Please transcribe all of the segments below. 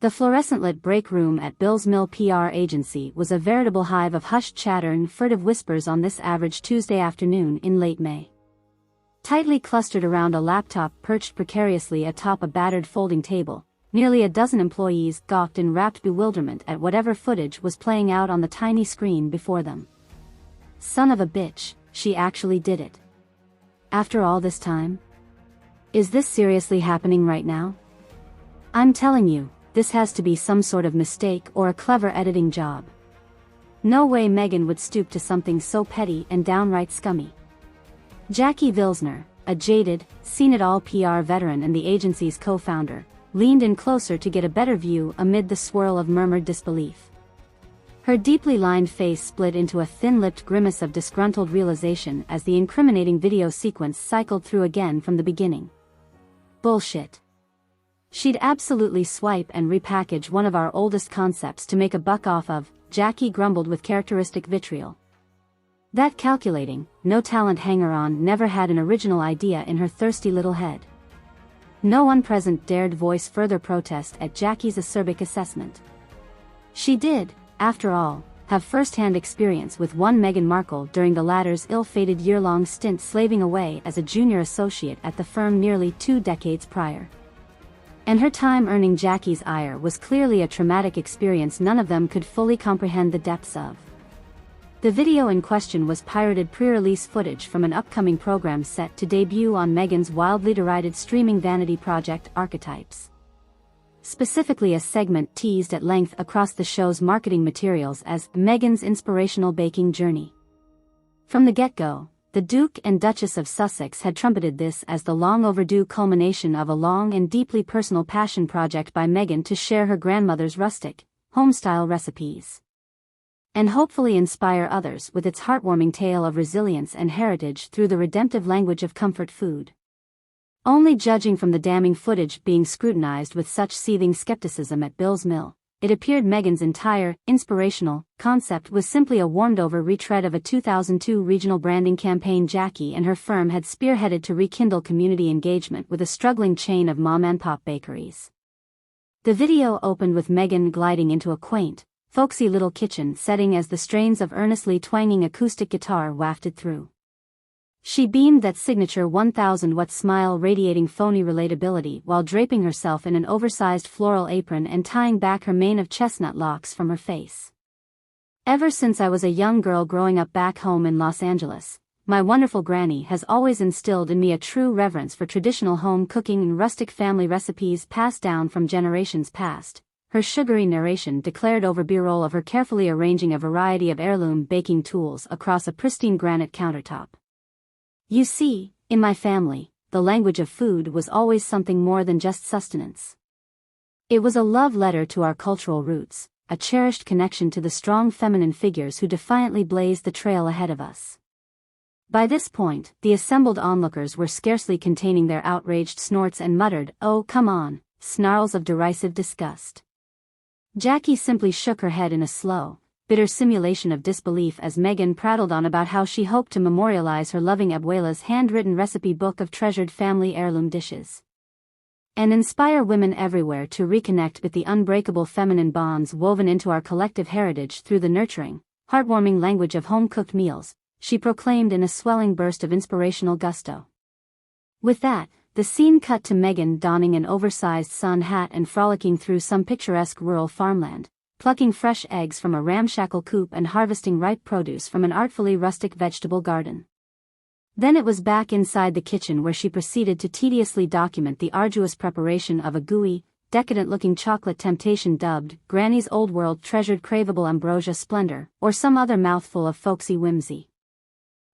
The fluorescent-lit break room at Bill's Mill PR agency was a veritable hive of hushed chatter and furtive whispers on this average Tuesday afternoon in late May. Tightly clustered around a laptop perched precariously atop a battered folding table, nearly a dozen employees gawked in rapt bewilderment at whatever footage was playing out on the tiny screen before them. Son of a bitch, she actually did it. After all this time? Is this seriously happening right now? I'm telling you, this has to be some sort of mistake or a clever editing job. No way Megan would stoop to something so petty and downright scummy. Jackie Vilsner, a jaded, seen-it-all PR veteran and the agency's co-founder, leaned in closer to get a better view amid the swirl of murmured disbelief. Her deeply lined face split into a thin-lipped grimace of disgruntled realization as the incriminating video sequence cycled through again from the beginning. Bullshit. She'd absolutely swipe and repackage one of our oldest concepts to make a buck off of, Jackie grumbled with characteristic vitriol. That calculating, no-talent hanger-on never had an original idea in her thirsty little head. No one present dared voice further protest at Jackie's acerbic assessment. She did, after all, have first-hand experience with one Meghan Markle during the latter's ill-fated year-long stint slaving away as a junior associate at the firm nearly 2 decades prior. And her time earning Jackie's ire was clearly a traumatic experience none of them could fully comprehend the depths of. The video in question was pirated pre-release footage from an upcoming program set to debut on Meghan's wildly derided streaming vanity project Archetypes. Specifically a segment teased at length across the show's marketing materials as Meghan's inspirational baking journey. From the get-go, the Duke and Duchess of Sussex had trumpeted this as the long-overdue culmination of a long and deeply personal passion project by Meghan to share her grandmother's rustic, home-style recipes. And hopefully inspire others with its heartwarming tale of resilience and heritage through the redemptive language of comfort food. Only judging from the damning footage being scrutinized with such seething skepticism at Bill's Mill, it appeared Meghan's entire, inspirational, concept was simply a warmed-over retread of a 2002 regional branding campaign Jackie and her firm had spearheaded to rekindle community engagement with a struggling chain of mom-and-pop bakeries. The video opened with Meghan gliding into a quaint, folksy little kitchen setting as the strains of earnestly twanging acoustic guitar wafted through. She beamed that signature 1,000-watt smile radiating phony relatability while draping herself in an oversized floral apron and tying back her mane of chestnut locks from her face. Ever since I was a young girl growing up back home in Los Angeles, my wonderful granny has always instilled in me a true reverence for traditional home cooking and rustic family recipes passed down from generations past, her sugary narration declared over B-roll of her carefully arranging a variety of heirloom baking tools across a pristine granite countertop. You see, in my family, the language of food was always something more than just sustenance. It was a love letter to our cultural roots, a cherished connection to the strong feminine figures who defiantly blazed the trail ahead of us. By this point, the assembled onlookers were scarcely containing their outraged snorts and muttered, "Oh, come on," snarls of derisive disgust. Jackie simply shook her head in a slow, bitter simulation of disbelief as Meghan prattled on about how she hoped to memorialize her loving abuela's handwritten recipe book of treasured family heirloom dishes. And inspire women everywhere to reconnect with the unbreakable feminine bonds woven into our collective heritage through the nurturing, heartwarming language of home-cooked meals, she proclaimed in a swelling burst of inspirational gusto. With that, the scene cut to Meghan donning an oversized sun hat and frolicking through some picturesque rural farmland, plucking fresh eggs from a ramshackle coop and harvesting ripe produce from an artfully rustic vegetable garden. Then it was back inside the kitchen where she proceeded to tediously document the arduous preparation of a gooey, decadent-looking chocolate temptation dubbed Granny's Old World Treasured Craveable Ambrosia Splendor, or some other mouthful of folksy whimsy.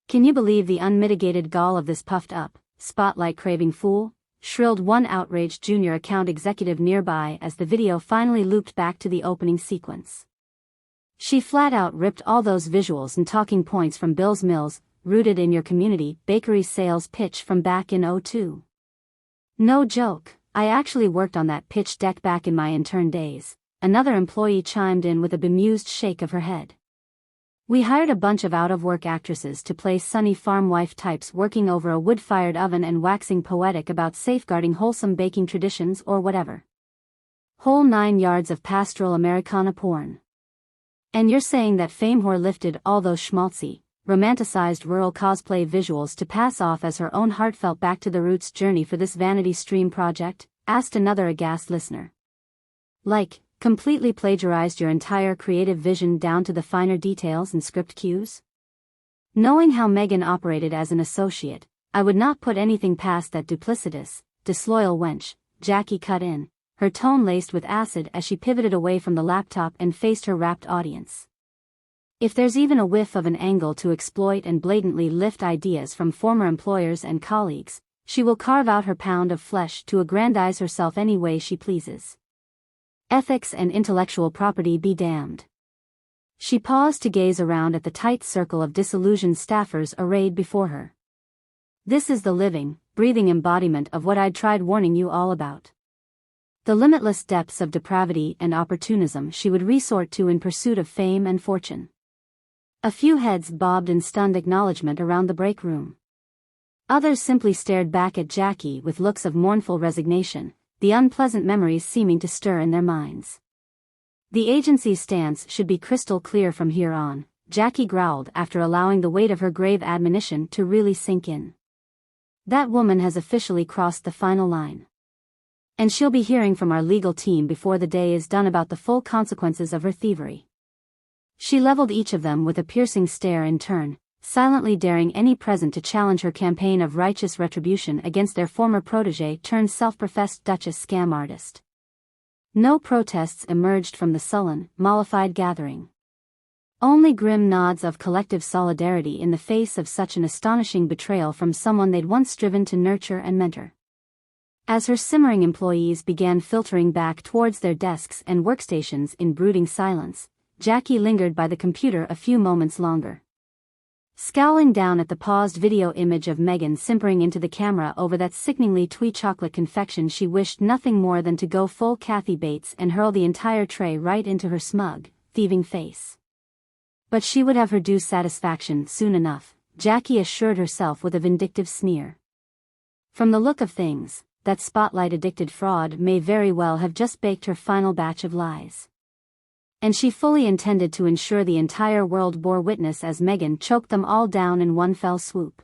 Can you believe the unmitigated gall of this puffed-up, spotlight-craving fool? Shrilled one outraged junior account executive nearby as the video finally looped back to the opening sequence. She flat out ripped all those visuals and talking points from Bill's Mill's Rooted in Your Community bakery sales pitch from back in '02. No joke, I actually worked on that pitch deck back in my intern days, another employee chimed in with a bemused shake of her head. We hired a bunch of out-of-work actresses to play sunny farm wife types working over a wood-fired oven and waxing poetic about safeguarding wholesome baking traditions or whatever. Whole 9 yards of pastoral Americana porn. And you're saying that fame whore lifted all those schmaltzy, romanticized rural cosplay visuals to pass off as her own heartfelt back to the roots journey for this vanity stream project? Asked another aghast listener. Like, completely plagiarized your entire creative vision down to the finer details and script cues? Knowing how Megan operated as an associate, I would not put anything past that duplicitous, disloyal wench, Jackie cut in, her tone laced with acid as she pivoted away from the laptop and faced her rapt audience. If there's even a whiff of an angle to exploit and blatantly lift ideas from former employers and colleagues, she will carve out her pound of flesh to aggrandize herself any way she pleases. Ethics and intellectual property be damned. She paused to gaze around at the tight circle of disillusioned staffers arrayed before her. This is the living, breathing embodiment of what I'd tried warning you all about. The limitless depths of depravity and opportunism she would resort to in pursuit of fame and fortune. A few heads bobbed in stunned acknowledgement around the break room. Others simply stared back at Jackie with looks of mournful resignation, the unpleasant memories seeming to stir in their minds. The agency's stance should be crystal clear from here on, Jackie growled after allowing the weight of her grave admonition to really sink in. That woman has officially crossed the final line. And she'll be hearing from our legal team before the day is done about the full consequences of her thievery. She leveled each of them with a piercing stare in turn, silently daring any present to challenge her campaign of righteous retribution against their former protégé turned self-professed Duchess scam artist. No protests emerged from the sullen, mollified gathering. Only grim nods of collective solidarity in the face of such an astonishing betrayal from someone they'd once striven to nurture and mentor. As her simmering employees began filtering back towards their desks and workstations in brooding silence, Jackie lingered by the computer a few moments longer. Scowling down at the paused video image of Megan simpering into the camera over that sickeningly twee chocolate confection, she wished nothing more than to go full Kathy Bates and hurl the entire tray right into her smug, thieving face. But she would have her due satisfaction soon enough, Jackie assured herself with a vindictive sneer. From the look of things, that spotlight-addicted fraud may very well have just baked her final batch of lies. And she fully intended to ensure the entire world bore witness as Megan choked them all down in one fell swoop.